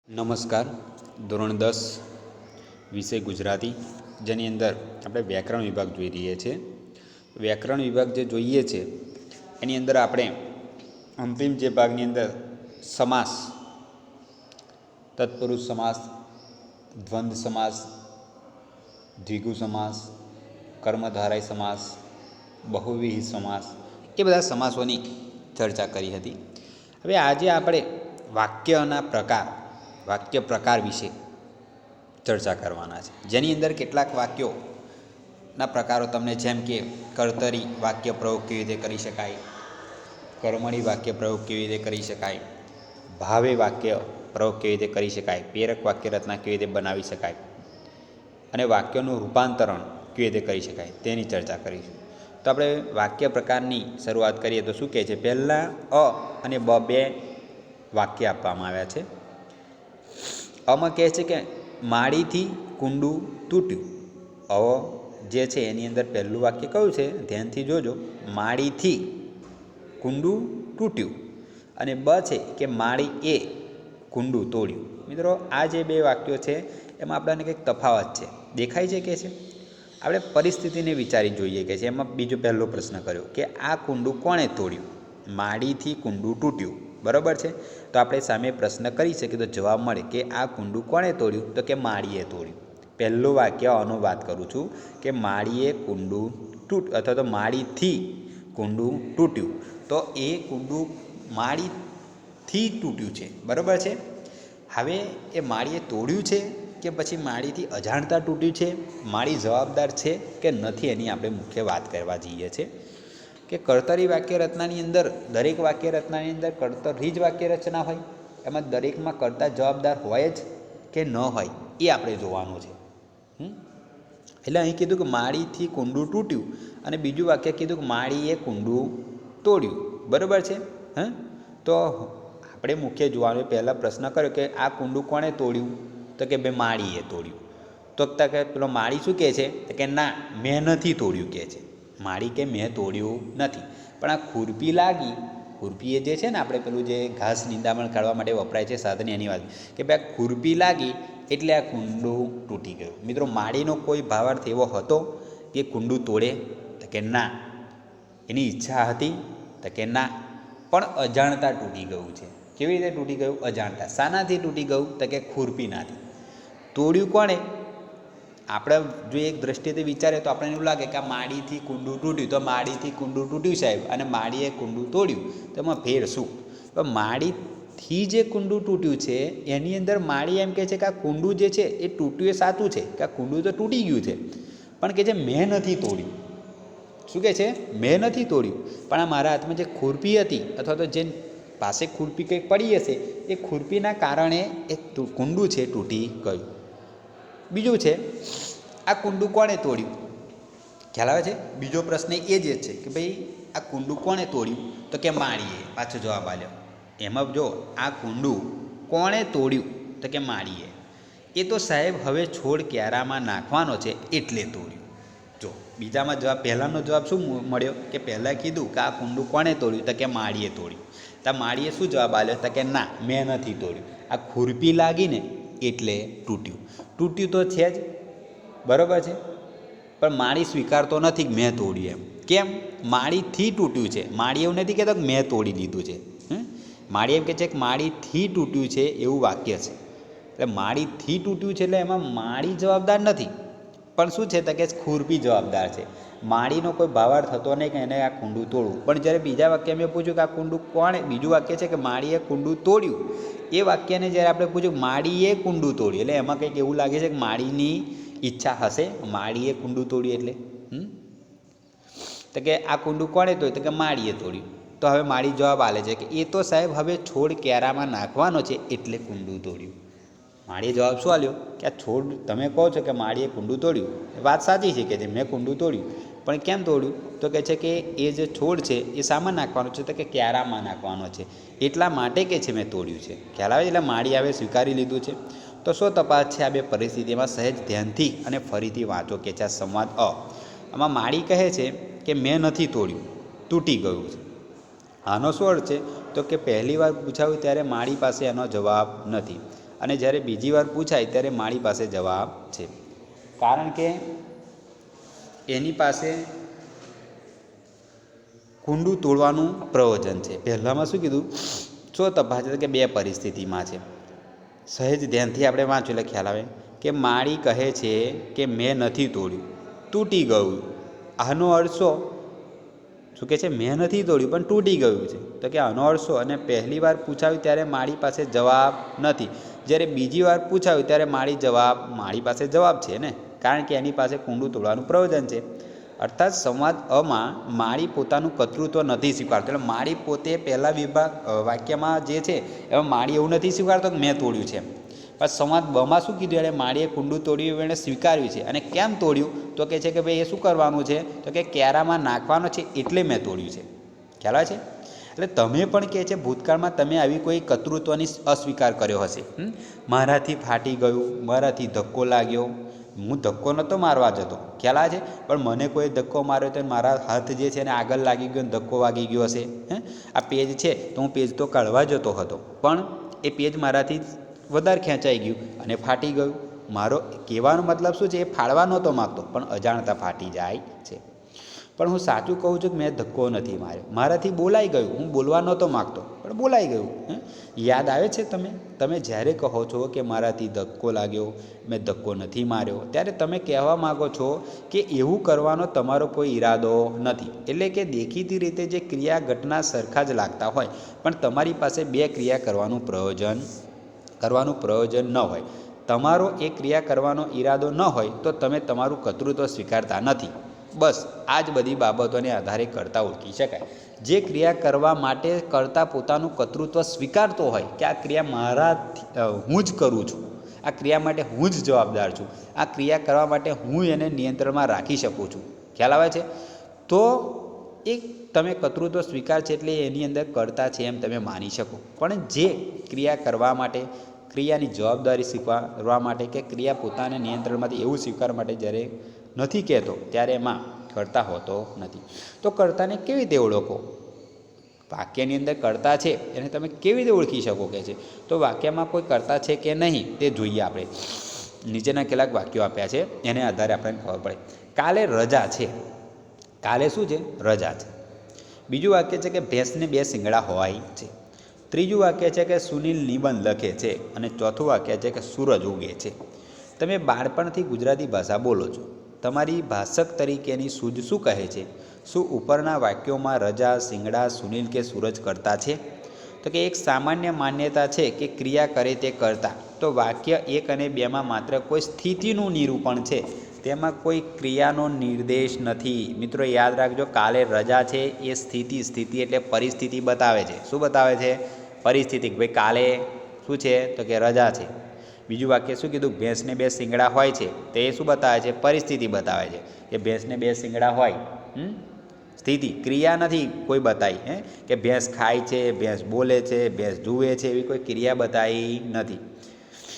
નમસ્કાર. ધોરણ 10 વિષય ગુજરાતી, જેની અંદર આપણે વ્યાકરણ વિભાગ જોઈ રહીએ છીએ. વ્યાકરણ વિભાગ જે જોઈએ છે એની અંદર આપણે અંતિમ જે ભાગની અંદર સમાસ, તત્પુરુષ સમાસ, દ્વંદ્વ સમાસ, દ્વિગુ સમાસ, કર્મધારય સમાસ, બહુવ્રીહી સમાસ, એ બધા સમાસોની ચર્ચા કરી હતી. હવે આજે આપણે વાક્ય પ્રકાર વિશે ચર્ચા કરવાના છે, જેની અંદર કેટલાક વાક્યોના પ્રકારો તમને, જેમ કે કર્તરી વાક્ય પ્રયોગ કેવી રીતે કરી શકાય, કર્મણી વાક્ય પ્રયોગ કેવી રીતે કરી શકાય, ભાવે વાક્ય પ્રયોગ કેવી રીતે કરી શકાય, પ્રેરક વાક્ય રચના કેવી રીતે બનાવી શકાય અને વાક્યનું રૂપાંતરણ કેવી રીતે કરી શકાય તેની ચર્ચા કરીશું. તો આપણે વાક્ય પ્રકારની શરૂઆત કરીએ તો શું કહે છે? પહેલાં અ અને બ બે વાક્ય આપવામાં આવ્યા છે. અમાં કહે છે કે માળીથી કુંડું તૂટ્યું. અ જે છે એની અંદર પહેલું વાક્ય કયું છે? ધ્યાનથી જોજો. માળીથી કુંડું તૂટ્યું. અને બ છે કે માળી એ કુંડું તોડ્યું. મિત્રો, આ જે બે વાક્યો છે એમાં આપણને કંઈક તફાવત છે, દેખાય છે કે છે? આપણે પરિસ્થિતિને વિચારી જોઈએ કે છે. એમાં બીજો પહેલો પ્રશ્ન કર્યો કે આ કુંડું કોણે તોડ્યું? માળીથી કુંડું તૂટ્યું, બરાબર છે. તો આપણે સામે પ્રશ્ન કરી શકીએ તો જવાબ મળે કે આ કુંડું કોણે તોડ્યું? તો કે માળીએ તોડ્યું. પહેલું વાક્ય આનું વાત કરું છું કે માળીએ કુંડું અથવા તો માળીથી કુંડું તૂટ્યું. તો એ કુંડું માળીથી તૂટ્યું છે, બરાબર છે. હવે એ માળીએ તોડ્યું છે કે પછી માળીથી અજાણતા તૂટ્યું છે? માળી જવાબદાર છે કે નથી, એની આપણે મુખ્ય વાત કરવા જઈએ છીએ. કે કર્તરી વાક્ય રચનાની અંદર, દરેક વાક્ય રચનાની અંદર કર્તરી જ વાક્ય રચના હોય, એમાં દરેકમાં કર્તા જવાબદાર હોય જ કે ન હોય, એ આપણે જોવાનું છે. એટલે અહીં કીધું કે માળીથી કુંડું તૂટ્યું અને બીજું વાક્ય કીધું કે માળીએ કુંડું તોડ્યું, બરાબર છે. તો આપણે મુખ્ય જોવાનું, પહેલાં પ્રશ્ન કર્યો કે આ કુંડું કોણે તોડ્યું? તો કે ભાઈ માળીએ તોડ્યું. તો કે પેલો માળી શું કહે છે? કે ના, મેં નથી તોડ્યું કહે છે. માળી કે મેં તોડ્યું નથી. પણ આ ખુરપી લાગી, ખુરપી એ જે છે ને, આપણે પેલું જે ઘાસ નિંદામણ કાઢવા માટે વપરાય છે સાધન, એની વાત કે ભાઈ આ ખુરપી લાગી એટલે આ કુંડું તૂટી ગયું. મિત્રો, માળીનો કોઈ ભાવાર્થ એવો હતો કે કુંડું તોડે? તો કે ના. એની ઈચ્છા હતી? તો કે ના, પણ અજાણતા તૂટી ગયું છે. કેવી રીતે તૂટી ગયું? અજાણતા. શાનાથી તૂટી ગયું? તો કે ખુરપીનાથી. તોડ્યું કોણે? આપણે જો એક દ્રષ્ટિએથી વિચારીએ તો આપણને એવું લાગે કે આ માળીથી કુંડું તૂટ્યું, તો માળીથી કુંડું તૂટ્યું સાહેબ, અને માળીએ કુંડું તોડ્યું, તો એમાં ફેર શું? તો માળીથી જે કુંડું તૂટ્યું છે એની અંદર માળી એમ કહે છે કે આ કુંડું જે છે એ તૂટ્યું એ સાચું છે, કે આ કુંડું તો તૂટી ગયું છે, પણ કે જે મેં નથી તોડ્યું. શું કહે છે? મેં નથી તોડ્યું, પણ આ મારા હાથમાં જે ખુરપી હતી અથવા તો જે પાસે ખુરપી કંઈક પડી હશે, એ ખુરપીના કારણે એ કુંડું છે તૂટી ગયું. બીજું છે, આ કુંડું કોણે તોડ્યું? ખ્યાલ આવે છે? બીજો પ્રશ્ન એ જ છે કે ભાઈ આ કુંડું કોણે તોડ્યું? તો કે માળીએ. પાછો જવાબ આલ્યો. એમાં જો આ કુંડું કોણે તોડ્યું? તો કે માળીએ. એ તો સાહેબ હવે છોડ ક્યારામાં નાખવાનો છે એટલે તોડ્યું. જો બીજામાં જવાબ, પહેલાંનો જવાબ શું મળ્યો? કે પહેલાં કીધું કે આ કુંડું કોણે તોડ્યું? તો કે માળીએ તોડ્યું. તો માળીએ શું જવાબ આલ્યો? તો કે ના, મેં નથી તોડ્યું, આ ખુરપી લાગીને એટલે તૂટ્યું. તૂટ્યું તો છે જ, બરાબર છે, પણ માળી સ્વીકારતો નથી કે મેં તોડ્યું એમ. કેમ? માળીથી તૂટ્યું છે. માળી એવું નથી કહેતો કે મેં તોડી દીધું છે. માળી એમ કહે છે કે માળીથી તૂટ્યું છે, એવું વાક્ય છે. એટલે માળીથી તૂટ્યું છે એટલે એમાં માળી જવાબદાર નથી, પણ શું છે? તો કે ખુરપી જવાબદાર છે. માળીનો કોઈ ભાવાર્થ થતો નહીં કે એને આ કુંડું તોડવું. પણ જ્યારે બીજા વાક્ય મેં પૂછ્યું કે આ કુંડું કોણે, બીજું વાક્ય છે કે માળીએ કુંડું તોડ્યું, એ વાક્યને જ્યારે આપણે પૂછ્યું માળીએ કુંડું તોડ્યું, એટલે એમાં કંઈક એવું લાગે છે કે માળીની ઈચ્છા હશે, માળીએ કુંડું તોડ્યું એટલે તો કે આ કુંડું કોણે તોડ્યું? તો કે માળીએ તોડ્યું. તો હવે માળી જવાબ આલે છે કે એ તો સાહેબ હવે છોડ ક્યારામાં નાખવાનો છે એટલે કુંડું તોડ્યું. માળીએ જવાબ શું આલ્યો? કે આ છોડ, તમે કહો છો કે માળીએ કુંડું તોડ્યું, વાત સાચી છે કે જે મેં કુંડું તોડ્યું, પણ કેમ તોડ્યું? તો કહે છે કે એ જે છોડ છે એ શામાં નાખવાનો છે? તો કે ક્યારામાં નાખવાનો છે, એટલા માટે કે છે મેં તોડ્યું છે. ખ્યાલ આવે? એટલે માળી હવે સ્વીકારી લીધું છે. તો શું તપાસ છે આ બે પરિસ્થિતિમાં? સહેજ ધ્યાનથી અને ફરીથી વાંચો કે છે આ સંવાદ અ. આમાં માળી કહે છે કે મેં નથી તોડ્યું, તૂટી ગયું છે. આનો શું અર્થ છે? તો કે પહેલી વાર પૂછાયું ત્યારે માળી પાસે એનો જવાબ નથી. અને જ્યારે બીજી વાર પૂછાય ત્યારે માળી પાસે જવાબ છે, કારણ કે એની પાસે કુંડું તોડવાનું પ્રયોજન છે. પહેલાંમાં શું કીધું? શું તફાવત છે કે બે પરિસ્થિતિમાં છે. સહેજ ધ્યાનથી આપણે વાંચ્યું એટલે ખ્યાલ આવે કે માળી કહે છે કે મેં નથી તોડ્યું, તૂટી ગયું. આનો અર્થ શું કહે છે? મેં નથી તોડ્યું પણ તૂટી ગયું છે. તો કે આનો અર્થ અને પહેલી વાર પૂછાયું ત્યારે માળી પાસે જવાબ નથી, જ્યારે બીજી વાર પૂછાયું ત્યારે માળી પાસે જવાબ છે ને, કારણ કે એની પાસે કુંડું તોડવાનું પ્રયોજન છે. અર્થાત સંવાદ અમાં માળી પોતાનું કર્તૃત્વ નથી સ્વીકારતો. એટલે માળી પોતે પહેલા વાક્યમાં જે છે એમાં માળી એવું નથી સ્વીકારતો કે મેં તોડ્યું છે. પણ સંવાદ બમાં શું કીધું? એણે માળીએ કુંડું તોડ્યું એણે સ્વીકાર્યું છે. અને કેમ તોડ્યું? તો કહે છે કે ભાઈ એ શું કરવાનું છે? તો કે કેરામાં નાખવાનો છે એટલે મેં તોડ્યું છે. ખ્યાલ આવે છે? એટલે તમે પણ કહે છે ભૂતકાળમાં તમે આવી કોઈ કર્તૃત્વની અસ્વીકાર કર્યો હશે. મારાથી ફાટી ગયું, મારાથી ધક્કો લાગ્યો, હું ધક્કો નહોતો મારવા જતો, ખ્યાલ આવે છે, પણ મને કોઈ ધક્કો માર્યો તો મારા હાથ જે છે એને આગળ લાગી ગયો, ધક્કો વાગી ગયો હશે. આ પેજ છે તો હું પેજ તો કાઢવા જતો હતો, પણ એ પેજ મારાથી વધારે ખેંચાઈ ગયું અને ફાટી ગયું. મારો કહેવાનો મતલબ શું છે? એ ફાડવા નહોતો માગતો પણ અજાણતા ફાટી જાય છે. પણ હું સાચું કહું છું કે મેં ધક્કો નથી માર્યો, મારાથી બોલાઈ ગયું, હું બોલવા નહોતો માગતો પણ બોલાઈ ગયું. યાદ આવે છે? તમે જ્યારે કહો છો કે મારાથી ધક્કો લાગ્યો, મેં ધક્કો નથી માર્યો, ત્યારે તમે કહેવા માગો છો કે એવું કરવાનો તમારો કોઈ ઈરાદો નથી. એટલે કે દેખીતી રીતે જે ક્રિયા ઘટના સરખા જ લાગતા હોય પણ તમારી પાસે બે ક્રિયા કરવાનું પ્રયોજન ન હોય, તમારો એ ક્રિયા કરવાનો ઈરાદો ન હોય તો તમે તમારું કર્તૃત્વ સ્વીકારતા નથી. બસ આ જ બધી બાબતોને આધારે કર્તા ઓળખી શકાય. જે ક્રિયા કરવા માટે કર્તા પોતાનું કર્તૃત્વ સ્વીકારતો હોય કે આ ક્રિયા હું જ કરું છું, આ ક્રિયા માટે હું જ જવાબદાર છું, આ ક્રિયા કરવા માટે હું એને નિયંત્રણમાં રાખી શકું છું, ખ્યાલ આવે છે, તો એ તમે કર્તૃત્વ સ્વીકાર છે એટલે એની અંદર કર્તા છે એમ તમે માની શકો. પણ જે ક્રિયા કરવા માટે, ક્રિયાની જવાબદારી સ્વીકારવા માટે કે ક્રિયા પોતાના નિયંત્રણમાંથી એવું સ્વીકારવા માટે જ્યારે નથી કહેતો ત્યારે એમાં કર્તા હોતો નથી. તો કર્તાને કેવી રીતે ઓળખો? વાક્યની અંદર કર્તા છે એને તમે કેવી રીતે ઓળખી શકો કે છે? તો વાક્યમાં કોઈ કર્તા છે કે નહીં તે જોઈએ આપણે. નીચેના કેટલાક વાક્યો આપ્યા છે, એને આધારે આપણને ખબર પડે. કાલે રજા છે. કાલે શું છે? રજા છે. બીજું વાક્ય છે કે ભેંસને બે શિંગડા હોય છે. ત્રીજું વાક્ય છે કે સુનિલ નિબંધ લખે છે. અને ચોથું વાક્ય છે કે સૂરજ ઉગે છે. તમે બાળપણથી ગુજરાતી ભાષા બોલો છો. તમારી ભાષક તરીકેની સૂઝ શું કહે છે? શું ઉપરના વાક્યોમાં રજા, શિંગડા, સુનિલ કે સૂરજ કર્તા છે? તો કે એક સામાન્ય માન્યતા છે કે ક્રિયા કરે તે કર્તા. તો વાક્ય 1 અને 2માં માત્ર કોઈ સ્થિતિનું નિરૂપણ છે, તેમાં કોઈ ક્રિયાનો નિર્દેશ નથી. મિત્રો યાદ રાખજો, કાલે રજા છે એ સ્થિતિ એટલે પરિસ્થિતિ બતાવે છે. શું બતાવે છે? પરિસ્થિતિ. ભાઈ કાલે શું છે? તો કે રજા છે. બીજું વાક્ય શું કીધું? ભેંસને બે શિંગડા હોય છે. તો એ શું બતાવે છે? પરિસ્થિતિ બતાવે છે કે ભેંસને બે શિંગડા હોય. સ્થિતિ, ક્રિયા નથી કોઈ બતાવી કે ભેંસ ખાય છે, ભેંસ બોલે છે, ભેંસ જુએ છે, એવી કોઈ ક્રિયા બતાવી નથી.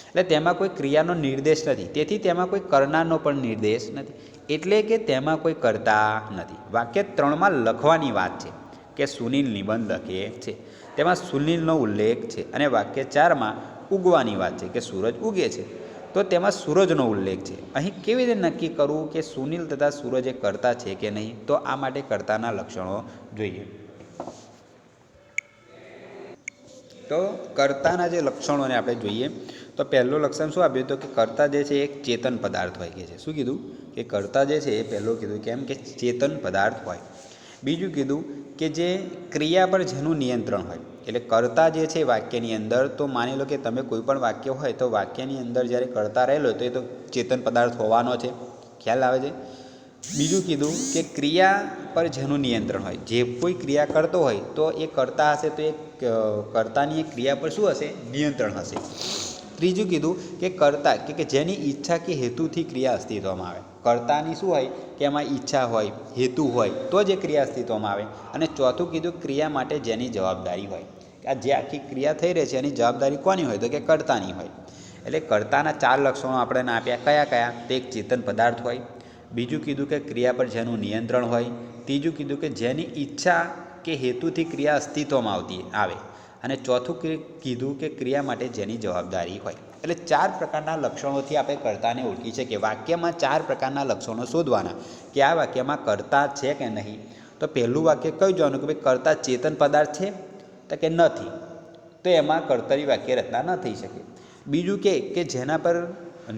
એટલે તેમાં કોઈ ક્રિયાનો નિર્દેશ નથી, તેથી તેમાં કોઈ કરનારનો પણ નિર્દેશ નથી, એટલે કે તેમાં કોઈ કરતા નથી. વાક્ય 3માં લખવાની વાત છે કે સુનિલ નિબંધ લખે છે, તેમાં સુનિલનો ઉલ્લેખ છે. અને વાક્ય 4માં ઉગવાની વાત છે કે સૂરજ ઉગે છે, તો તેમાં સૂરજનો ઉલ્લેખ છે. અહીં કેવી રીતે નક્કી કરવું કે સુનિલ તથા સૂરજ એ કર્તા છે કે નહીં? તો આ માટે કર્તાના લક્ષણો જોઈએ. તો કર્તાના જે લક્ષણોને આપણે જોઈએ તો પહેલું લક્ષણ શું આપ્યું? તો કે કર્તા જે છે એક ચેતન પદાર્થ હોય કે છે. શું કીધું? કે કર્તા જે છે એ પહેલું કીધું કેમ કે ચેતન પદાર્થ હોય. બીજું કીધું કે જે ક્રિયા પર જેનું નિયંત્રણ હોય. એટલે કર્તા જે છે વાક્યની અંદર, તો માની લો કે તમે કોઈ પણ વાક્ય હોય તો વાક્યની અંદર જ્યારે કર્તા રહેલો તો એ તો ચેતન પદાર્થ હોવાનો છે, ખ્યાલ આવે છે. બીજું કીધું કે ક્રિયા પર જેનું નિયંત્રણ હોય, જે કોઈ ક્રિયા કરતો હોય તો એ કર્તા હશે, તો એ કર્તાની ક્રિયા પર શું હશે? નિયંત્રણ હશે. ત્રીજું કીધું કે કર્તા કે જેની ઈચ્છા કે હેતુથી ક્રિયા અસ્તિત્વમાં આવે. કર્તાની શું હોય? કે એમાં ઈચ્છા હોય, હેતુ હોય તો જે ક્રિયા અસ્તિત્વમાં આવે. અને ચોથું કીધું ક્રિયા માટે જેની જવાબદારી હોય. આ જે આખી ક્રિયા થઈ રહી છે એની જવાબદારી કોની હોય? તો કે કર્તાની હોય. એટલે કર્તાના 4 લક્ષણો આપણને આપ્યા. કયા? તો એક ચેતન પદાર્થ હોય. બીજું કીધું કે ક્રિયા પર જેનું નિયંત્રણ હોય. ત્રીજું કીધું કે જેની ઈચ્છા કે હેતુથી ક્રિયા અસ્તિત્વમાં આવે. અને ચોથું કીધું કે ક્રિયા માટે જેની જવાબદારી હોય. એટલે 4 પ્રકારના લક્ષણોથી આપણે કર્તાને ઓળખી છે કે વાક્યમાં 4 પ્રકારના લક્ષણો શોધવાના કે આ વાક્યમાં કર્તા છે કે નહીં. તો પહેલું વાક્ય કહી જવાનું કે ભાઈ કર્તા ચેતન પદાર્થ છે, તો કે નથી, તો એમાં કર્તરી વાક્ય રચના ન થઈ શકે. બીજું કે જેના પર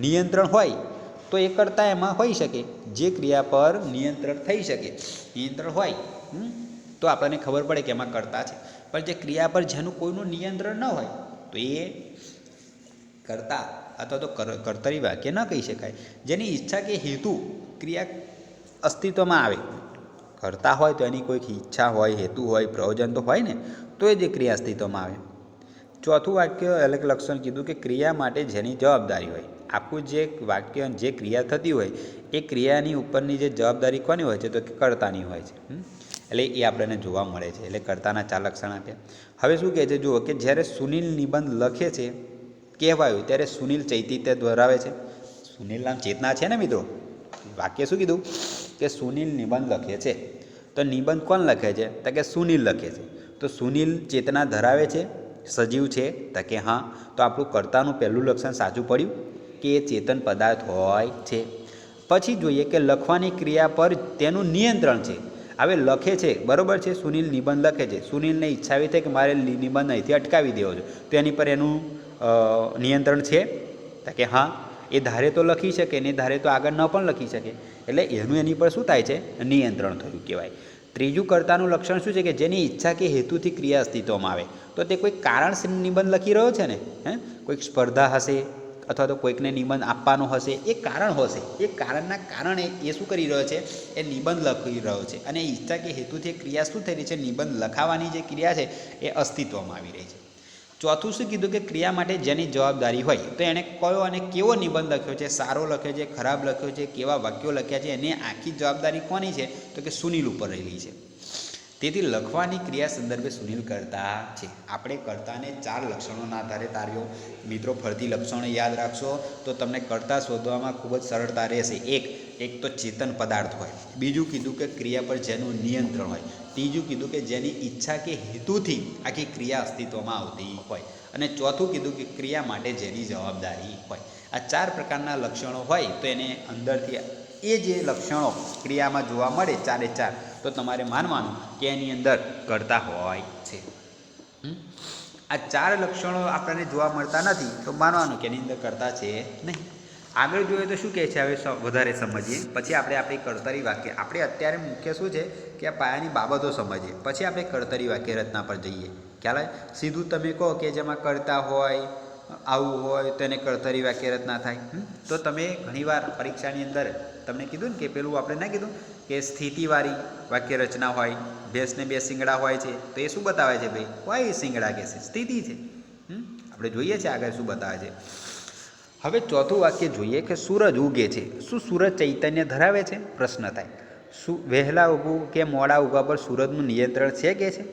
નિયંત્રણ હોય તો એ કર્તા એમાં હોઈ શકે, જે ક્રિયા પર નિયંત્રણ થઈ શકે, નિયંત્રણ હોય તો આપણને ખબર પડે કે એમાં કર્તા છે. પણ જે ક્રિયા પર જેનું કોઈનું નિયંત્રણ ન હોય તો એ કર્તા અથવા તો કર્તરી વાક્ય ન કહી શકાય. જેની ઈચ્છા કે હેતુ ક્રિયા અસ્તિત્વમાં આવે, કરતા હોય તો એની કોઈક ઈચ્છા હોય, હેતુ હોય, પ્રયોજન તો હોય ને, તો એ જે ક્રિયા અસ્તિત્વમાં આવે. ચોથું વાક્ય અલગ લક્ષણ કીધું કે ક્રિયા માટે જેની જવાબદારી હોય. આખું જે વાક્ય જે ક્રિયા થતી હોય એ ક્રિયાની ઉપરની જે જવાબદારી કોની હોય છે તો કે કર્તાની હોય છે. એટલે એ આપણને જોવા મળે છે. એટલે કર્તાના 4 લક્ષણ આપ્યા. હવે શું કહે છે જુઓ કે જ્યારે સુનિલ નિબંધ લખે છે કહેવાયું ત્યારે સુનિલ ચૈતિત્ય ધરાવે છે. સુનિલ નામ ચેતના છે ને મિત્રો. વાક્ય શું કીધું કે સુનિલ નિબંધ લખે છે. તો નિબંધ કોણ લખે છે તો કે સુનિલ લખે છે. તો સુનિલ ચેતના ધરાવે છે, સજીવ છે તો કે હા. તો આપણું કર્તાનું પહેલું લક્ષણ સાચું પડ્યું કે એ ચેતન પદાર્થ હોય છે. પછી જોઈએ કે લખવાની ક્રિયા પર તેનું નિયંત્રણ છે. હવે લખે છે બરાબર છે, સુનિલ નિબંધ લખે છે. સુનિલને ઈચ્છા એવી થાય કે મારે નિબંધ અહીંથી અટકાવી દેવો છે, તો એની પર એનું નિયંત્રણ છે તો કે હા. એ ધારે તો લખી શકે ને ધારે તો આગળ ન પણ લખી શકે, એટલે એનું એની પર શું થાય છે નિયંત્રણ થયું કહેવાય. ત્રીજું કર્તાનું લક્ષણ શું છે કે જેની ઈચ્છા કે હેતુથી ક્રિયા અસ્તિત્વમાં આવે. તો તે કોઈ કારણસર નિબંધ લખી રહ્યો છે ને, કોઈક સ્પર્ધા હશે અથવા તો કોઈકને નિબંધ આપવાનો હશે, એ કારણ હશે. એ કારણના કારણે એ શું કરી રહ્યો છે એ નિબંધ લખી રહ્યો છે. અને ઈચ્છા કે હેતુથી ક્રિયા શું થઈ રહી છે, નિબંધ લખાવાની જે ક્રિયા છે એ અસ્તિત્વમાં આવી રહી છે. ચોથું શું કીધું કે ક્રિયા માટે જેની જવાબદારી હોય, તો એણે કયો અને કેવો નિબંધ લખ્યો છે, સારો લખ્યો છે, ખરાબ લખ્યો છે, કેવા વાક્યો લખ્યા છે, એની આખી જવાબદારી કોની છે તો કે સુનિલ ઉપર રહેલી છે. તેથી લખવાની ક્રિયા સંદર્ભે સુનિલ કર્તા છે. આપણે કર્તાને 4 લક્ષણોના આધારે તાર્યો. મિત્રો ફરતી લક્ષણો યાદ રાખશો તો તમને કર્તા શોધવામાં ખૂબ જ સરળતા રહેશે. એક તો ચેતન પદાર્થ હોય. બીજું કીધું કે ક્રિયા પર જેનું નિયંત્રણ હોય. ત્રીજું કીધું કે જેની ઈચ્છા કે હેતુથી આખી ક્રિયા અસ્તિત્વમાં આવતી હોય. અને ચોથું કીધું કે ક્રિયા માટે જેની જવાબદારી હોય. આ 4 પ્રકારના લક્ષણો હોય તો એને અંદરથી એ જે લક્ષણો ક્રિયામાં જોવા મળે 4 તો તમારે માનવાનું કે એની અંદર કર્તા હોય છે. આ 4 લક્ષણો આપણને જોવા મળતા નથી તો માનવાનું કે એની અંદર કર્તા છે નહીં. આગળ જોઈએ તો શું કહે છે, હવે વધારે સમજીએ પછી આપણે આપણી કર્તરી વાક્ય, આપણે અત્યારે મુખ્ય શું છે કે આ પાયાની બાબતો સમજીએ, પછી આપણે કર્તરી વાક્ય રચના પર જઈએ. ખ્યાલ આવે? સીધું તમે કહો કે જેમાં કર્તા હોય આવું હોય તો એને કર્તરી વાક્ય રચના થાય. તો તમે ઘણીવાર પરીક્ષાની અંદર તમને કીધું ને કે પેલું આપણે ના કીધું કે સ્થિતિવાળી વાક્ય રચના હોય, ભેંસને 2 શિંગડા હોય છે તો એ શું બતાવે છે ભાઈ, હોય શિંગડા કે છે, સ્થિતિ છે. આપણે જોઈએ છીએ આગળ શું બતાવે છે. હવે ચોથું વાક્ય જોઈએ કે સૂરજ ઉગે છે. શું સૂરજ ચૈતન્ય ધરાવે છે? પ્રશ્ન થાય. શું વહેલા ઉગવું કે મોડા ઉગવા પર સૂરજનું નિયંત્રણ છે કે છે?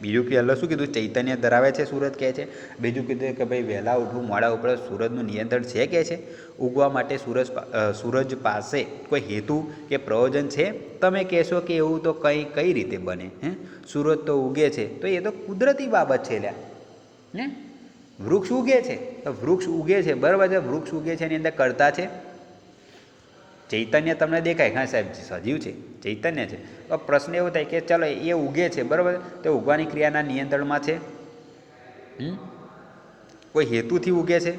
બીજું કે શું કીધું, ચૈતન્ય ધરાવે છે સૂરજ કહે છે. બીજું કીધું કે ભાઈ વહેલા ઉઠવું મોડા ઉપર સૂરજનું નિયંત્રણ છે કે છે? ઉગવા માટે સૂરજ પાસે કોઈ હેતુ કે પ્રયોજન છે? તમે કહેશો કે એવું તો કઈ રીતે બને? સૂરજ તો ઉગે છે તો એ તો કુદરતી બાબત છે લ્યા. વૃક્ષ ઉગે છે તો વૃક્ષ ઉગે છે બરાબર છે, વૃક્ષ ઉગે છે એની અંદર કર્તા છે? ચૈતન્ય તમને દેખાય, હા સાહેબ સજીવ છે, ચૈતન્ય છે. તો પ્રશ્ન એવો થાય કે ચલો એ ઉગે છે બરાબર, તો ઉગવાની ક્રિયાના નિયંત્રણમાં છે? કોઈ હેતુથી ઉગે છે?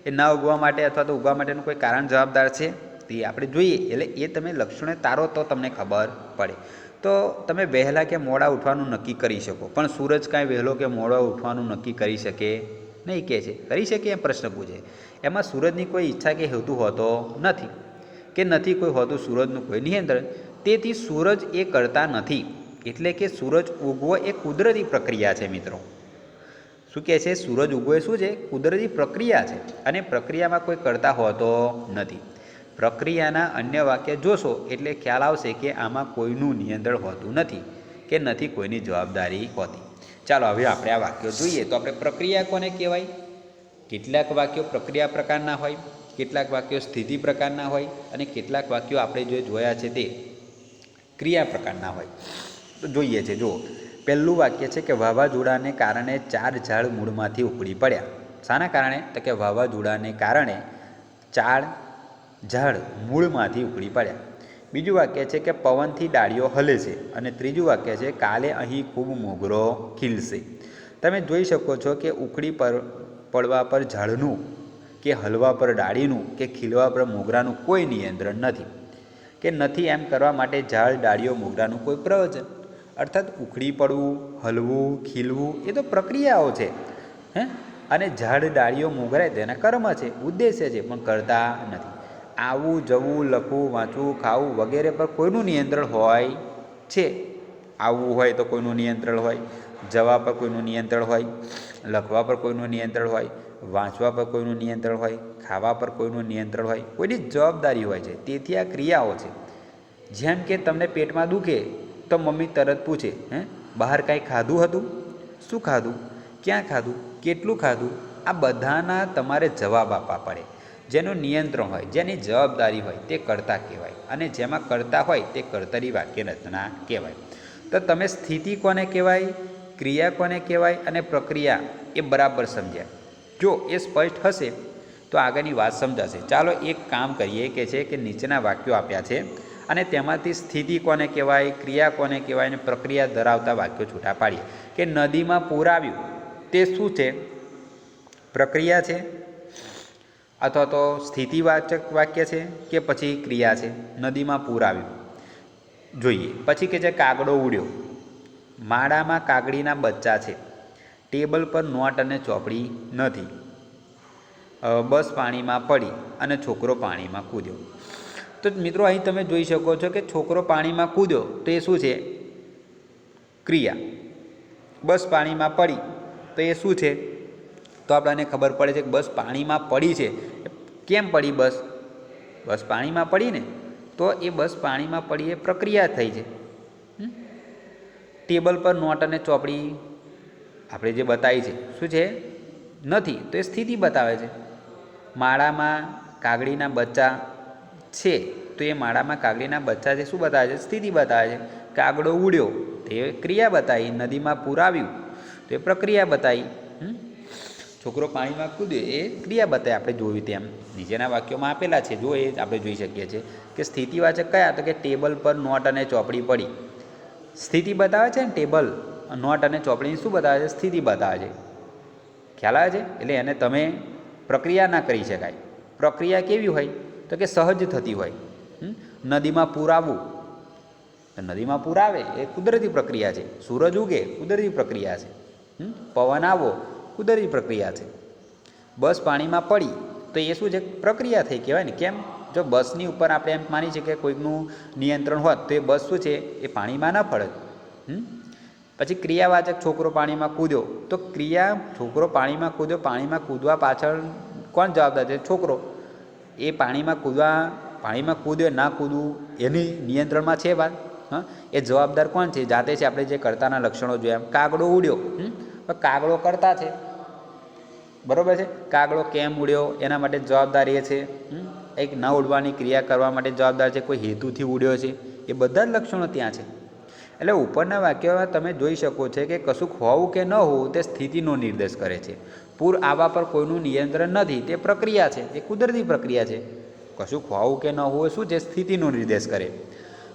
એ ના ઉગવા માટે અથવા તો ઉગવા માટેનું કોઈ કારણ જવાબદાર છે? તે આપણે જોઈએ. એટલે એ તમે લક્ષણો તારો તો તમને ખબર પડે. તો તમે વહેલા કે મોડા ઉઠવાનું નક્કી કરી શકો, પણ સૂરજ કાંઈ વહેલો કે મોડો ઉઠવાનું નક્કી કરી શકે નહીં કે છે? કરી શકે એમ પ્રશ્ન પૂછે. એમાં સૂરજની કોઈ ઈચ્છા કે હેતુ હોતો નથી કે નથી કોઈ હોતું સૂરજનું કોઈ નિયંત્રણ. તેથી સૂરજ એ કરતા નથી. એટલે કે સૂરજ ઉગવો એ કુદરતી પ્રક્રિયા છે મિત્રો. શું કહે છે? સૂરજ ઉગવો એ શું છે? કુદરતી પ્રક્રિયા છે અને પ્રક્રિયામાં કોઈ કરતા હોતો નથી. પ્રક્રિયાના અન્ય વાક્ય જોશો એટલે ખ્યાલ આવશે કે આમાં કોઈનું નિયંત્રણ હોતું નથી કે નથી કોઈની જવાબદારી હોતી. ચાલો હવે આપણે આ વાક્યો જોઈએ. તો આપણે પ્રક્રિયા કોને કહેવાય? કેટલાક વાક્યો પ્રક્રિયા પ્રકારના હોય, કેટલાક વાક્યો સ્થિતિ પ્રકારના હોય અને કેટલાક વાક્યો આપણે જે જોયા છે તે ક્રિયા પ્રકારના હોય. તો જોઈએ છે. જુઓ, પહેલું વાક્ય છે કે વાવાઝોડાને કારણે 4 ઝાડ મૂળમાંથી ઉખડી પડ્યા. શાના કારણે? તો કે વાવાઝોડાને કારણે ઝાડ મૂળમાંથી ઉખડી પડ્યા. બીજું વાક્ય છે કે પવનથી ડાળીઓ હલે છે. અને ત્રીજું વાક્ય છે કાલે અહીં ખૂબ મોગરો ખીલશે. તમે જોઈ શકો છો કે ઉખડી પડવા પર ઝાડનું કે હલવા પર ડાળીનું કે ખીલવા પર મોગરાનું કોઈ નિયંત્રણ નથી, કે નથી એમ કરવા માટે ઝાડ ડાળીઓ મોગરાનું કોઈ પ્રયોજન. અર્થાત ઉખડી પડવું, હલવું, ખીલવું એ તો પ્રક્રિયાઓ છે, અને ઝાડ ડાળીઓ મોગરાય તેના કર્મ છે, ઉદ્દેશ્ય છે, પણ કરતા નથી. આવવું જવું, લખવું વાંચવું, ખાવું વગેરે પર કોઈનું નિયંત્રણ હોય છે. આવવું હોય તો કોઈનું નિયંત્રણ હોય, જવા પર કોઈનું નિયંત્રણ હોય, લખવા પર કોઈનું નિયંત્રણ હોય, વાંચવા પર કોઈનું નિયંત્રણ હોય, ખાવા પર કોઈનું નિયંત્રણ હોય, કોઈની જવાબદારી હોય છે. તેથી આ ક્રિયાઓ છે. જેમ કે તમને પેટમાં દુખે તો મમ્મી તરત પૂછે, બહાર કાંઈ ખાધું હતું? શું ખાધું? ક્યાં ખાધું? કેટલું ખાધું? આ બધાના તમારે જવાબ આપવા પડે. જેનું નિયંત્રણ હોય, જેની જવાબદારી હોય તે કર્તા કહેવાય, અને જેમાં કર્તા હોય તે કર્તરી વાક્ય રચના કહેવાય. તો તમે સ્થિતિ કોને કહેવાય, ક્રિયા કોને કહેવાય અને પ્રક્રિયા એ બરાબર સમજ્યા. જો એ સ્પષ્ટ હશે તો આગળની વાત સમજાશે. ચાલો એક કામ કરીએ કે છે કે નીચેના વાક્યો આપ્યા છે અને તેમાંથી સ્થિતિ કોને કહેવાય, ક્રિયા કોને કહેવાય અને પ્રક્રિયા ધરાવતા વાક્યો છૂટા પાડીએ. કે નદીમાં પૂર આવ્યું તે શું છે? પ્રક્રિયા છે, અથવા તો સ્થિતિવાચક વાક્ય છે, કે પછી ક્રિયા છે? નદીમાં પૂર આવ્યું જોઈએ. પછી કે છે કાગડો ઉડ્યો. માળામાં કાગડીના બચ્ચા છે. ટેબલ પર નોટ અને ચોપડી નથી. બસ પાણીમાં પડી અને છોકરો પાણીમાં કૂદ્યો. તો મિત્રો અહીં તમે જોઈ શકો છો કે છોકરો પાણીમાં કૂદ્યો તો એ શું છે? ક્રિયા. બસ પાણીમાં પડી તો એ શું છે? તો આપણને ખબર પડે છે કે બસ પાણીમાં પડી છે. કેમ પડી બસ? બસ પાણીમાં પડી ને, તો એ બસ પાણીમાં પડી એ પ્રક્રિયા થઈ છે. ટેબલ પર નોટ અને ચોપડી આપણે જે બતાવી છે શું છે? નથી, તો એ સ્થિતિ બતાવે છે. માળામાં કાગડીના બચ્ચા છે તો એ માળામાં કાગડીના બચ્ચા છે શું બતાવે છે? સ્થિતિ બતાવે છે. કાગડો ઉડ્યો તે ક્રિયા બતાવી. નદીમાં પૂર આવ્યું તો એ પ્રક્રિયા બતાવી. છોકરો પાણીમાં કૂદ્યો એ ક્રિયા બતાવી. આપણે જોયું તેમ નીચેના વાક્યોમાં આપેલા છે, જો એ આપણે જોઈ શકીએ છીએ કે સ્થિતિવાચક કયા? તો કે ટેબલ પર નોટ અને ચોપડી પડી. સ્થિતિ બતાવે છે ને, ટેબલ નોટ અને ચોપડીની શું બતાવે છે? સ્થિતિ બતાવે છે. ખ્યાલ આવે છે? એટલે એને તમે પ્રક્રિયા ના કરી શકાય. પ્રક્રિયા કેવી હોય? તો કે સહજ થતી હોય. નદીમાં પૂર આવવું, નદીમાં પૂર આવે એ કુદરતી પ્રક્રિયા છે. સૂરજ ઉગે કુદરતી પ્રક્રિયા છે. પવન આવો કુદરતી પ્રક્રિયા છે. બસ પાણીમાં પડી તો એ શું છે? પ્રક્રિયા થઈ કહેવાય ને. કેમ? જો બસની ઉપર આપણે એમ માની છે કે કોઈકનું નિયંત્રણ હોત તો એ બસ શું છે? એ પાણીમાં ન પડત. પછી ક્રિયાવાચક છોકરો પાણીમાં કૂદ્યો, તો ક્રિયા છોકરો પાણીમાં કૂદ્યો, પાણીમાં કૂદવા પાછળ કોણ જવાબદાર છે? છોકરો. એ પાણીમાં કૂદ્યો ના કૂદવું એની નિયંત્રણમાં છે વાત. એ જવાબદાર કોણ છે? જાતે છે. આપણે જે કર્તાના લક્ષણો જોયા. કાગડો ઉડ્યો, કાગડો કરતા છે, બરાબર છે. કાગડો કેમ ઉડ્યો એના માટે જવાબદાર એ છે. એક ન ઉડવાની ક્રિયા કરવા માટે જવાબદાર છે. કોઈ હેતુથી ઉડ્યો છે. એ બધા જ લક્ષણો ત્યાં છે. એટલે ઉપરના વાક્યમાં તમે જોઈ શકો છો કે કશુંક હોવું કે ન હોવું તે સ્થિતિનો નિર્દેશ કરે છે. પૂર આવવા પર કોઈનું નિયંત્રણ નથી તે પ્રક્રિયા છે, એ કુદરતી પ્રક્રિયા છે. કશુંક હોવું કે ન હોવું શું છે? સ્થિતિનો નિર્દેશ કરે.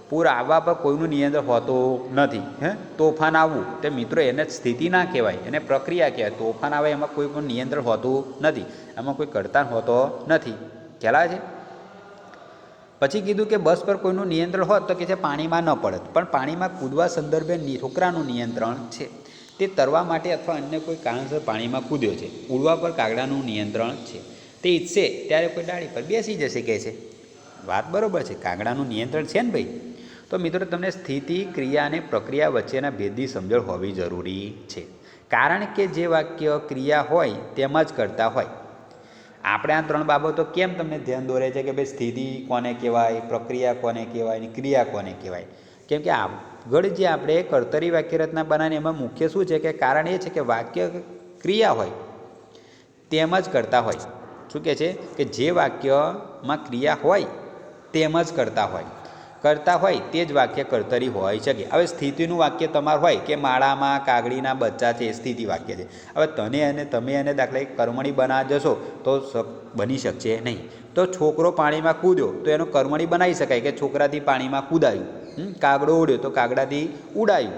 પૂર આવવા પર કોઈનું નિયંત્રણ હોતું નથી. તોફાન આવવું તે મિત્રો એને સ્થિતિ ના કહેવાય, એને પ્રક્રિયા કહેવાય. તોફાન આવે એમાં કોઈ પણ નિયંત્રણ હોતું નથી, એમાં કોઈ કરતા હોતો નથી. ખ્યાલ આવે છે? પછી કીધું કે બસ પર કોઈનું નિયંત્રણ હોત તો કે છે પાણીમાં ન પડત. પણ પાણીમાં કૂદવા સંદર્ભે છોકરાનું નિયંત્રણ છે. તે તરવા માટે અથવા અન્ય કોઈ કારણસર પાણીમાં કૂદ્યો છે. ઉડવા પર કાગડાનું નિયંત્રણ છે. તે ઈચ્છે ત્યારે કોઈ ડાળી પર બેસી જશે કહે છે. વાત બરાબર છે. કાગડાનું નિયંત્રણ છે ને ભાઈ. તો મિત્રો તમને સ્થિતિ, ક્રિયા અને પ્રક્રિયા વચ્ચેના ભેદની સમજણ હોવી જરૂરી છે. કારણ કે જે વાક્ય ક્રિયા હોય તેમાં જ કરતા હોય. આપણે આ ત્રણ બાબતો કેમ તમને ધ્યાન દોરે છે કે ભાઈ સ્થિતિ કોને કહેવાય, પ્રક્રિયા કોને કહેવાય અને ક્રિયા કોને કહેવાય? કેમ કે આગળ જે આપણે કર્તરી વાક્ય રચના બનાવીને એમાં મુખ્ય શું છે કે કારણ એ છે કે વાક્ય ક્રિયા હોય તેમ જ કરતા હોય. શું કહે છે કે જે વાક્યમાં ક્રિયા હોય તેમ જ કરતા હોય. કરતા હોય તે જ વાક્ય કર્તરી હોઈ શકે. હવે સ્થિતિનું વાક્ય તમારું હોય કે માળામાં કાગડીના બચ્ચા છે, એ સ્થિતિ વાક્ય છે. હવે તને અને તમે એને દાખલા કર્મણી બનાવવા જશો તો બની શકશે નહીં. તો છોકરો પાણીમાં કૂદ્યો તો એનો કર્મણી બનાવી શકાય કે છોકરાથી પાણીમાં કૂદાયું. કાગડો ઉડ્યો તો કાગડાથી ઉડાયું.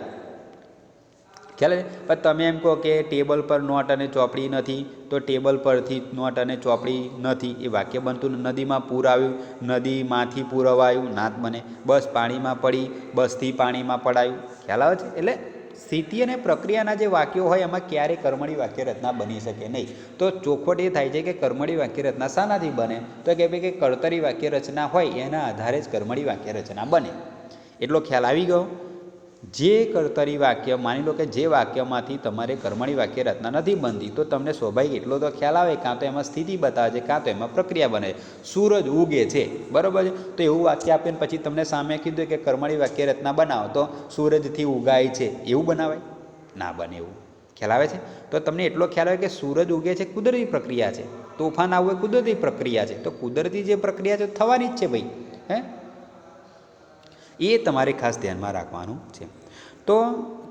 ખ્યાલ છે? પણ તમે એમ કહો કે ટેબલ પર નોટ અને ચોપડી નથી તો ટેબલ પરથી નોટ અને ચોપડી નથી, એ વાક્ય બનતું. નદીમાં પૂર આવ્યું, નદીમાંથી પૂર અવાયું, નાત બને. બસ પાણીમાં પડી, બસથી પાણીમાં પડાયું. ખ્યાલ આવે છે? એટલે સ્થિતિ અને પ્રક્રિયાના જે વાક્યો હોય એમાં ક્યારેય કર્મણી વાક્ય રચના બની શકે નહીં. તો ચોખવટ એ થાય છે કે કર્મણી વાક્ય રચના શાનાથી બને? તો કે ભાઈ કે કર્તરી વાક્ય રચના હોય એના આધારે જ કર્મણી વાક્ય રચના બને. એટલો ખ્યાલ આવી ગયો? જે કર્તરી વાક્ય, માની લો કે જે વાક્યમાંથી તમારે કર્મણી વાક્ય રચના નથી બનતી તો તમને સ્વાભાવિક એટલો તો ખ્યાલ આવે, કાં તો એમાં સ્થિતિ બતાવે છે, કાં તો એમાં પ્રક્રિયા બને છે. સૂરજ ઉગે છે, બરાબર છે, તો એવું વાક્ય આપીને પછી તમને સામે કીધું કે કર્મણી વાક્ય રચના બનાવો તો સૂરજથી ઉગાય છે, એવું બનાવાય? ના બને. એવું ખ્યાલ આવે છે? તો તમને એટલો ખ્યાલ આવે કે સૂરજ ઉગે છે કુદરતી પ્રક્રિયા છે, તોફાન આવવું એ કુદરતી પ્રક્રિયા છે. તો કુદરતી જે પ્રક્રિયા છે થવાની જ છે ભાઈ. એ તમારે ખાસ ધ્યાનમાં રાખવાનું છે. તો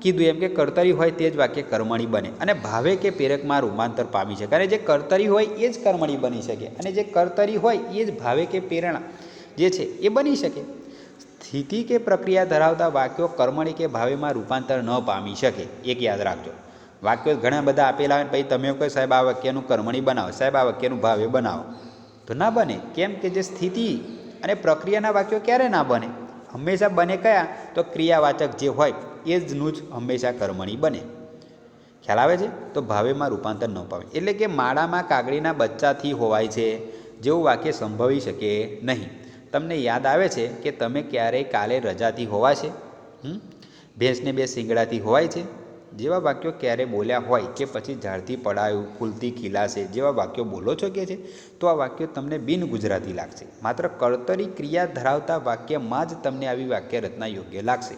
કીધું એમ કે કર્તરી હોય તે જ વાક્ય કર્મણી બને અને ભાવે કે પ્રેરકમાં રૂપાંતર પામી શકે. અને જે કર્તરી હોય એ જ કર્મણી બની શકે અને જે કર્તરી હોય એ જ ભાવે કે પ્રેરણા જે છે એ બની શકે. સ્થિતિ કે પ્રક્રિયા ધરાવતા વાક્યો કર્મણી કે ભાવેમાં રૂપાંતર ન પામી શકે. એક યાદ રાખજો. વાક્યો ઘણા બધા આપેલા હોય, પછી તમે કહો સાહેબ આ વાક્યનું કર્મણી બનાવો, સાહેબ આ વાક્યનું ભાવે બનાવો, તો ના બને. કેમ કે જે સ્થિતિ અને પ્રક્રિયાના વાક્યો ક્યારે ના બને? હંમેશા બને કયા? તો ક્રિયાવાચક જે હોય એ જનું જ હંમેશા કર્મણી બને. ખ્યાલ આવે છે? તો ભાવેમાં રૂપાંતર ન પામે. એટલે કે માળામાં કાગડીના બચ્ચાથી હોવાય છે જેવું વાક્ય સંભવી શકે નહીં. તમને યાદ આવે છે કે તમે ક્યારેય કાલે રજાથી હોવાશે, ભેંસને બે શિંગડાથી હોવાય છે જેવા વાક્યો ક્યારે બોલ્યા હોય કે પછી ઝાડથી પડાયું, ફૂલથી ખીલાશે જેવા વાક્યો બોલો છો કે છે, તો આ વાક્યો તમને બિન ગુજરાતી લાગશે. માત્ર કર્તરી ક્રિયા ધરાવતા વાક્યમાં જ તમને આવી વાક્ય રચના યોગ્ય લાગશે.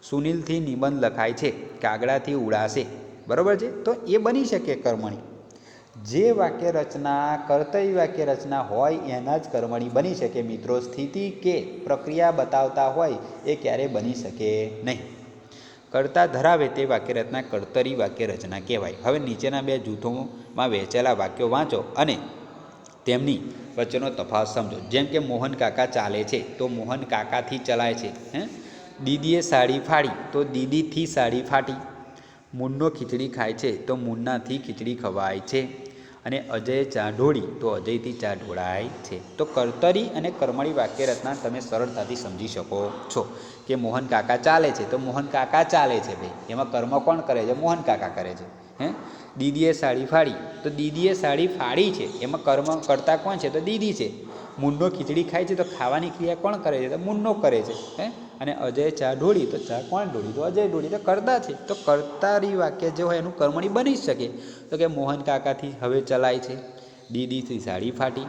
સુનિલથી નિબંધ લખાય છે, કાગડાથી ઉડાશે, બરાબર છે, તો એ બની શકે કર્મણી. જે વાક્ય રચના કર્તરી વાક્ય રચના હોય એના જ કર્મણી બની શકે મિત્રો. સ્થિતિ કે પ્રક્રિયા બતાવતા હોય એ ક્યારેય બની શકે નહીં. કર્તા ધરાવે તે વાક્ય રચના કર્તરી વાક્ય રચના કહેવાય. હવે નીચેના બે જૂથોમાં વહેંચેલા વાક્યો વાંચો અને તેમની વચ્ચેનો તફાવત સમજો. જેમ કે મોહન કાકા ચાલે છે તો મોહન કાકાથી ચલાય છે. દીદીએ સાડી ફાડી તો દીદીથી સાડી ફાટી. મુન્નો ખીચડી ખાય છે તો મુન્નાથી ખીચડી ખવાય છે. અને અજય ચા ઢોળી તો અજયથી ચા ઢોળાય છે. તો કર્તરી અને કર્મણી વાક્ય રચના તમે સરળતાથી સમજી શકો છો કે મોહન કાકા ચાલે છે તો મોહન કાકા ચાલે છે ભાઈ, એમાં કર્મ કોણ કરે છે? મોહન કાકા કરે છે. દીદીએ સાડી ફાડી તો દીદીએ સાડી ફાડી છે, એમાં કર્મ કરતા કોણ છે? તો દીદી છે. મુન્નો ખીચડી ખાય છે તો ખાવાની ક્રિયા કોણ કરે છે? તો મુન્નો કરે છે. અને અજય ચા ઢોળી તો ચા કોણ ઢોળી? તો અજય ઢોળી. તો કરતા છે. તો કર્તારી વાક્ય જે હોય એનું કર્મણી બની જ શકે. તો કે મોહન કાકાથી હવે ચલાય છે, દીદીથી સાડી ફાટી,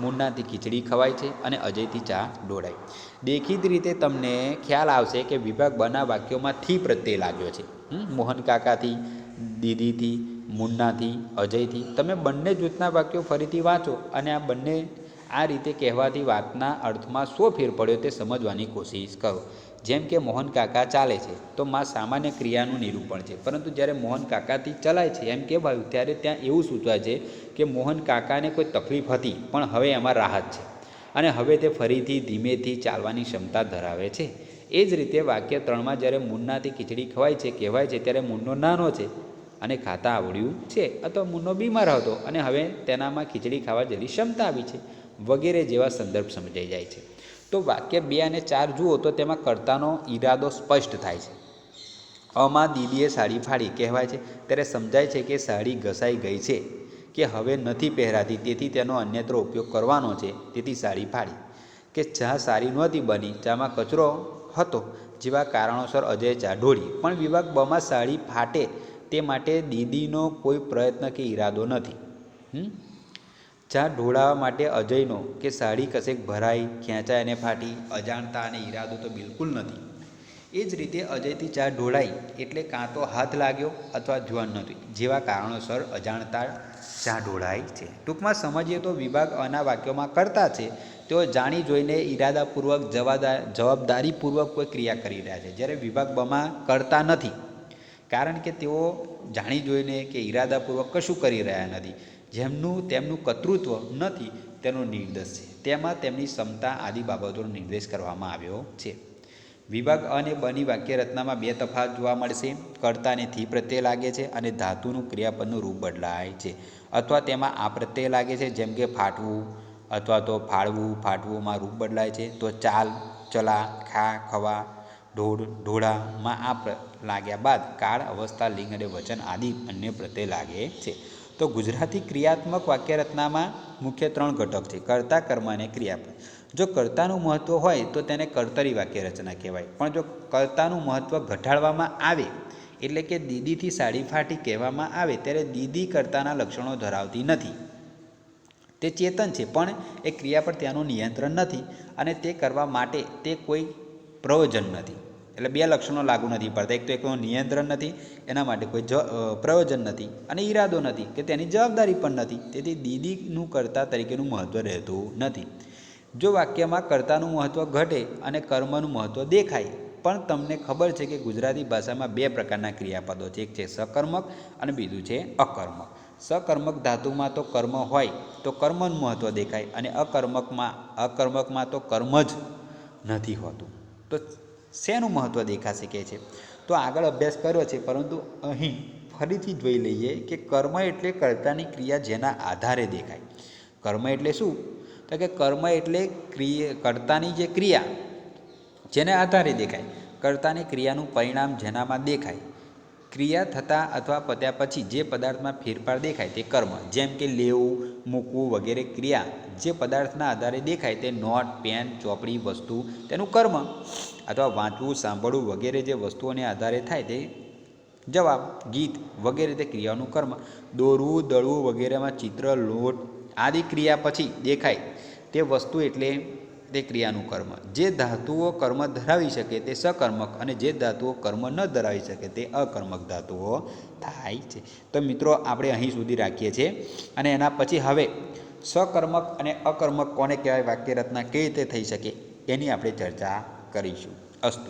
મુન્નાથી ખીચડી ખવાય છે અને અજયથી ચા ઢોળાય. દેખીતી રીતે તમને ખ્યાલ આવશે કે વિભાગ બના વાક્યોમાં થી પ્રત્યય લાગ્યો છે. મોહન કાકાથી, દીદીથી, મુન્નાથી, અજયથી. તમે બંને જૂથના વાક્યો ફરીથી વાંચો અને આ બંને આ રીતે કહેવાથી વાતના અર્થમાં શો ફેર પડ્યો તે સમજવાની કોશિશ કરો. જેમ કે મોહન કાકા ચાલે છે તો માં સામાન્ય ક્રિયાનું નિરૂપણ છે, પરંતુ જ્યારે મોહન કાકાથી ચલાય છે એમ કહેવાયું ત્યારે ત્યાં એવું સૂચવાય છે કે મોહન કાકાને કોઈ તકલીફ હતી પણ હવે એમાં રાહત છે અને હવે તે ફરીથી ધીમેથી ચાલવાની ક્ષમતા ધરાવે છે. એ જ રીતે વાક્ય 3માં જ્યારે મુન્નાથી ખીચડી ખવાય છે કહેવાય છે ત્યારે મુન્નો નાનો છે અને ખાતા આવડ્યું છે, અથવા મુન્નો બીમાર હતો અને હવે તેનામાં ખીચડી ખાવા જેવી ક્ષમતા આવી છે વગેરે જેવા સંદર્ભ સમજાઈ જાય છે. તો વાક્ય 2 અને 4 જુઓ તો તેમાં કર્તાનો ઈરાદો સ્પષ્ટ થાય છે. અમાં દીદીએ સાડી ફાડી કહેવાય છે ત્યારે સમજાય છે કે સાડી ઘસાઈ ગઈ છે કે હવે નથી પહેરાતી, તેથી તેનો અન્યત્ર ઉપયોગ કરવાનો છે, તેથી સાડી ફાડી. કે ચા સારી નહોતી બની, ચામાં કચરો હતો જેવા કારણોસર અજય ચા ઢોળી. પણ વિભાગ બમાં સાડી ફાટે તે માટે દીદીનો કોઈ પ્રયત્ન કે ઈરાદો નથી. ચા ઢોળાવા માટે અજયનો કે સાડી કશેક ભરાઈ, ખેંચાય અને ફાટી અજાણતા અને ઈરાદો તો બિલકુલ નથી. એ જ રીતે અજયથી ચા ઢોળાઈ એટલે કાં તો હાથ લાગ્યો અથવા ધ્યાન નહોતું જેવા કારણોસર અજાણતા ચા ઢોળાય છે. ટૂંકમાં સમજીએ તો વિભાગ અના વાક્યોમાં કરતા છે તેઓ જાણી જોઈને ઈરાદાપૂર્વક જવાબદારીપૂર્વક કોઈ ક્રિયા કરી રહ્યા છે, જ્યારે વિભાગ બમાં કરતા નથી, કારણ કે તેઓ જાણી જોઈને કે ઈરાદાપૂર્વક કશું કરી રહ્યા નથી. તેમનું કર્તૃત્વ નથી તેનો નિર્દેશ છે. તેમાં તેમની ક્ષમતા આદિ બાબતોનો નિર્દેશ કરવામાં આવ્યો છે. વિભાગ અને બની વાક્યરચનામાં બે તફાવત જોવા મળશે. કર્તાને થી પ્રત્યય લાગે છે અને ધાતુનું ક્રિયાપદનું રૂપ બદલાય છે, અથવા તેમાં આ પ્રત્યય લાગે છે, જેમ કે ફાટવું અથવા તો ફાળવું. ફાટવુંમાં રૂપ બદલાય છે, તો ચાલ, ચલા, ખા, ખવા, ઢોળ, ઢોળામાં આ લાગ્યા બાદ કાળ, અવસ્થા, લિંગ અને વચન આદિ અન્ય પ્રત્યય લાગે છે. તો ગુજરાતી ક્રિયાત્મક વાક્યરચનામાં મુખ્ય 3 ઘટક છે: કર્તા, કર્મ અને ક્રિયાપદ. જો કર્તાનું મહત્ત્વ હોય તો તેને કર્તરી વાક્યરચના કહેવાય, પણ જો કર્તાનું મહત્ત્વ ઘટાડવામાં આવે, એટલે કે દીદીથી સાડી ફાટી કહેવામાં આવે, ત્યારે દીદી કર્તાના લક્ષણો ધરાવતી નથી. તે ચેતન છે, પણ એ ક્રિયા પર ત્યાંનું નિયંત્રણ નથી, અને તે કરવા માટે તે કોઈ પ્રયોજન નથી. એટલે 2 લક્ષણો લાગુ નથી પડતા. એક તો એકનું નિયંત્રણ નથી, એના માટે કોઈ પ્રયોજન નથી, અને ઈરાદો નથી કે તેની જવાબદારી પણ નથી. તેથી દીદીનું કર્તા તરીકેનું મહત્ત્વ રહેતું નથી. જો વાક્યમાં કર્તાનું મહત્ત્વ ઘટે અને કર્મનું મહત્ત્વ દેખાય, પણ તમને ખબર છે કે ગુજરાતી ભાષામાં 2 પ્રકારના ક્રિયાપદો છે. એક છે સકર્મક અને બીજું છે અકર્મક. સકર્મક ધાતુમાં તો કર્મ હોય તો કર્મનું મહત્ત્વ દેખાય, અને અકર્મકમાં તો કર્મ જ નથી હોતું. તો શેનું મહત્ત્વ દેખાશે કહે છે? તો આગળ અભ્યાસ કર્યો છે, પરંતુ અહીં ફરીથી જોઈ લઈએ કે કર્મ એટલે કર્તાની ક્રિયા જેના આધારે દેખાય. કર્મ એટલે શું? તો કે કર્મ એટલે કર્તાની જે ક્રિયા જેને આધારે દેખાય. કર્તાની ક્રિયાનું પરિણામ જેનામાં દેખાય. ક્રિયા થતાં અથવા પત્યા પછી જે પદાર્થમાં ફેરફાર દેખાય તે કર્મ. જેમ કે લેવું, મૂકવું વગેરે ક્રિયા જે પદાર્થના આધારે દેખાય તે નોટ, પેન, ચોપડી વસ્તુ તેનું કર્મ, અથવા વાંચવું, સાંભળવું વગેરે જે વસ્તુઓને આધારે થાય તે જવાબ, ગીત વગેરે તે ક્રિયાઓનું કર્મ. દોરવું, દળવું વગેરેમાં ચિત્ર, લોટ આદિ ક્રિયા પછી દેખાય તે વસ્તુ એટલે તે ક્રિયાનું કર્મ. જે ધાતુઓ કર્મ ધરાવી શકે તે સકર્મક, અને જે ધાતુઓ કર્મ ન ધરાવી શકે તે અકર્મક ધાતુઓ થાય છે. તો મિત્રો, આપણે અહીં સુધી રાખીએ છીએ, અને એના પછી હવે સકર્મક અને અકર્મક કોને કહેવાય, વાક્યરચના કેવી રીતે થઈ શકે એની આપણે ચર્ચા કરીશું. અસ્તુ.